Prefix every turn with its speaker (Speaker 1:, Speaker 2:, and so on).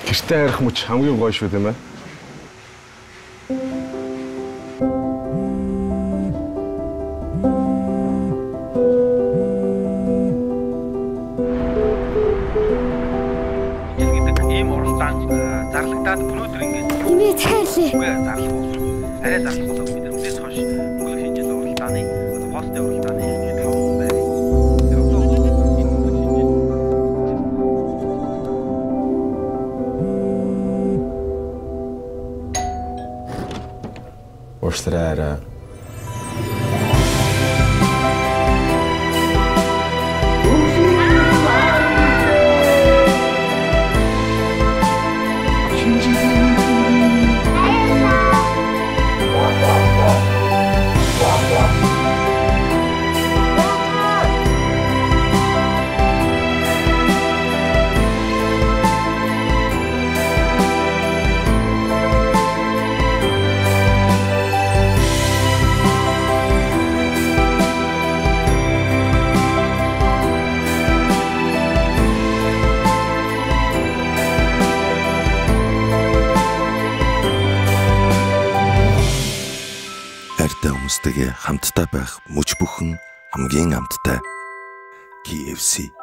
Speaker 1: Гэртээ харих мөч хамгийн гоё шүү дээ мэ.
Speaker 2: Ийм уралдаан зарлагдаад өнөөдөр ингэж
Speaker 3: Имээ цаалээ.
Speaker 2: үгүй зарлах бол арай зарлах бол бид нар үдээс хойш өнгөрөх хэмжээнд уралдааны постын уралдааны 5 байр.
Speaker 1: Уушлаарай.
Speaker 4: Хайртай хүмүүстэйгээ хамтдаа байх мөч бүхэн хамгийн амттай KFC